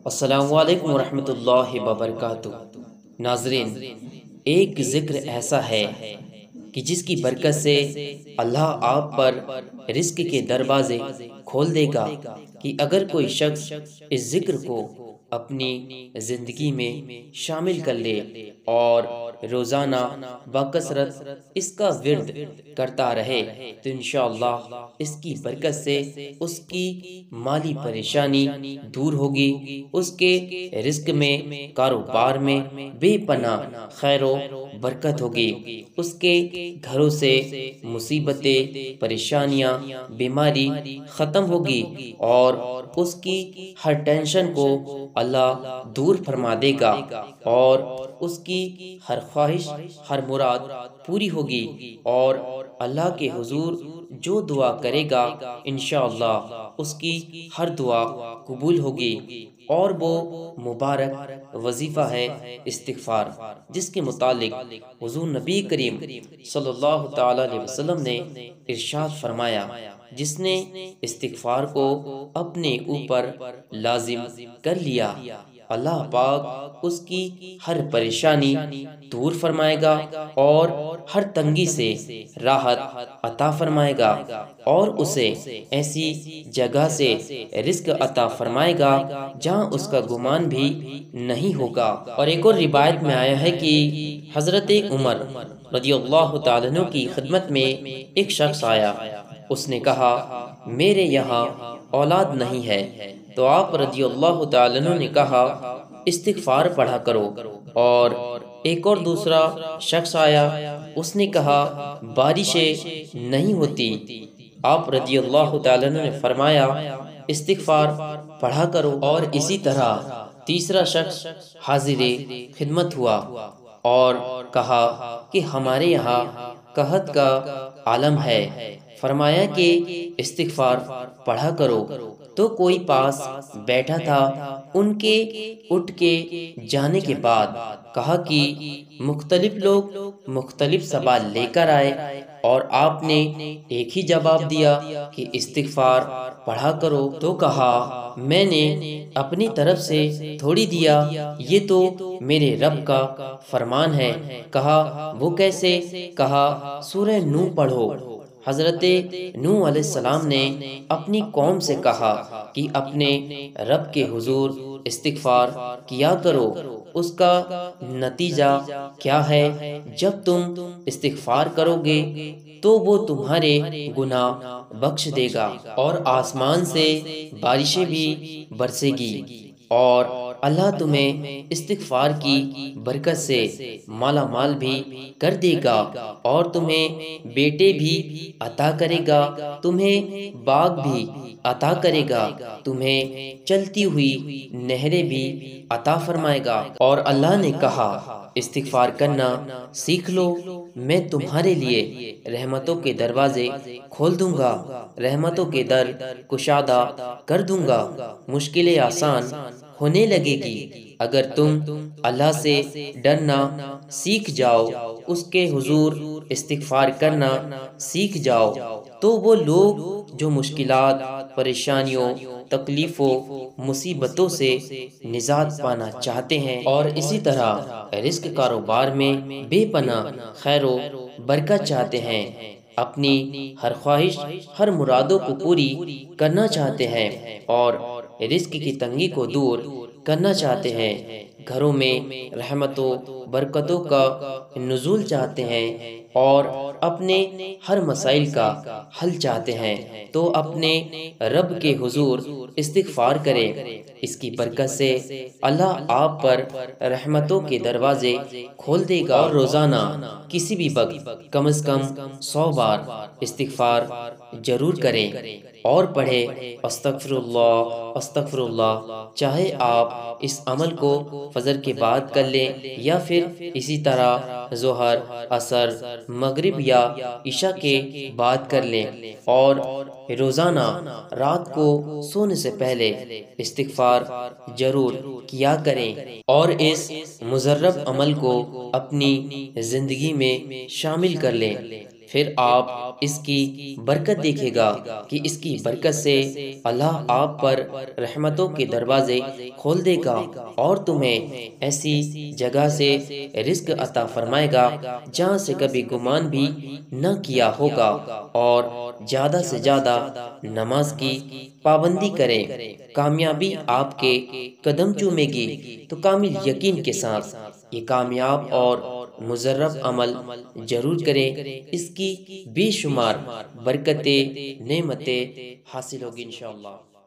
السلام علیکم ورحمۃ اللہ وبرکاتہ۔ ناظرین، ایک ذکر ایسا ہے کہ جس کی برکت سے اللہ آپ پر رزق کے دروازے کھول دے گا کہ اگر کوئی شخص اس ذکر کو اپنی زندگی میں شامل کر لے اور روزانہ بکثرت اس کا ورد کرتا رہے تو انشاءاللہ اس کی برکت سے اس کی مالی پریشانی دور ہوگی، اس کے رزق میں، کاروبار میں بے پناہ خیر و برکت ہوگی، اس کے گھروں سے مصیبتیں، پریشانیاں، بیماری ختم ہوگی اور اس کی ہر ٹینشن کو اللہ دور فرما دے گا اور اس کی ہر خواہش، ہر مراد پوری ہوگی اور اللہ کے حضور جو دعا کرے گا انشاءاللہ اس کی ہر دعا قبول ہوگی۔ اور وہ مبارک وظیفہ ہے استغفار، جس کے متعلق حضور نبی کریم صلی اللہ تعالی علیہ وسلم نے ارشاد فرمایا، جس نے استغفار کو اپنے اوپر لازم کر لیا اللہ پاک اس کی ہر پریشانی دور فرمائے گا اور ہر تنگی سے راحت عطا فرمائے گا اور اسے ایسی جگہ سے رزق عطا فرمائے گا جہاں اس کا گمان بھی نہیں ہوگا۔ اور ایک اور روایت میں آیا ہے کہ حضرت عمر رضی اللہ تعالیٰ عنہ کی خدمت میں ایک شخص آیا، اس نے کہا میرے یہاں اولاد نہیں ہے، تو آپ رضی اللہ تعالیٰ عنہ نے کہا استغفار پڑھا کرو۔ اور ایک اور دوسرا شخص آیا، اس نے کہا بارشیں نہیں ہوتی، آپ رضی اللہ تعالیٰ عنہ نے فرمایا استغفار پڑھا کرو۔ اور اسی طرح تیسرا شخص حاضر خدمت ہوا اور کہا کہ ہمارے یہاں قحط کا عالم ہے، فرمایا کہ استغفار پڑھا کرو۔ تو کوئی پاس بیٹھا تھا، ان کے اٹھ کے جانے کے بعد کہا کہ مختلف لوگ مختلف سوال لے کر آئے اور آپ نے ایک ہی جواب دیا کہ استغفار پڑھا کرو۔ تو کہا میں نے اپنی طرف سے تھوڑی دیا، یہ تو میرے رب کا فرمان ہے۔ کہا وہ کیسے؟ کہا سورہ نوح پڑھو۔ حضرت نوح علیہ السلام نے اپنی قوم سے کہا کہ اپنے رب کے حضور استغفار کیا کرو۔ اس کا نتیجہ کیا ہے؟ جب تم استغفار کرو گے تو وہ تمہارے گناہ بخش دے گا اور آسمان سے بارشیں بھی برسے گی اور اللہ تمہیں استغفار کی برکت سے مالا مال بھی کر دے گا اور تمہیں بیٹے بھی عطا کرے گا، تمہیں باغ بھی عطا کرے گا، تمہیں چلتی ہوئی نہریں بھی عطا فرمائے گا۔ اور اللہ نے کہا استغفار کرنا سیکھ لو، میں تمہارے لیے رحمتوں کے دروازے کھول دوں گا، رحمتوں کے در کشادہ کر دوں گا، مشکلیں آسان ہونے لگے گی۔ اگر تم اللہ سے ڈرنا سیکھ جاؤ، اس کے حضور استغفار کرنا سیکھ جاؤ، تو وہ لوگ جو مشکلات، پریشانیوں، تکلیفوں، مصیبتوں سے نجات پانا چاہتے ہیں اور اسی طرح رزق کاروبار میں بے پناہ خیر و برکت چاہتے ہیں، اپنی ہر خواہش، ہر مرادوں کو پوری کرنا چاہتے ہیں اور رزق کی تنگی کو دور کرنا چاہتے ہیں، گھروں میں رحمتوں برکتوں کا نزول چاہتے ہیں اور اپنے ہر مسائل کا حل چاہتے ہیں، تو اپنے رب کے حضور استغفار کریں۔ اس کی برکت سے اللہ آپ پر رحمتوں کے دروازے کھول دے گا اور روزانہ کسی بھی وقت کم از کم 100 بار استغفار ضرور کریں اور پڑھیں استغفر اللہ استغفر اللہ، چاہے آپ اس عمل کو فجر کے بعد کر لیں یا پھر اسی طرح ظہر، عصر، مغرب یا عشاء کے بعد کر لیں اور روزانہ رات کو سونے سے پہلے استغفار ضرور کیا کریں اور اس مجرب عمل کو اپنی زندگی میں شامل کر لیں۔ پھر آپ اس کی برکت دیکھے گا کہ اس کی برکت سے اللہ آپ پر رحمتوں کے دروازے کھول دے گا اور تمہیں ایسی جگہ سے رزق عطا فرمائے گا جہاں سے کبھی گمان بھی نہ کیا ہوگا۔ اور زیادہ سے زیادہ نماز کی پابندی کریں، کامیابی آپ کے قدم چومے گی۔ تو کامل یقین کے ساتھ یہ کامیاب اور مزرب عمل ضرور کریں، اس کی بے شمار برکتیں، نعمتیں حاصل ہوگی انشاءاللہ۔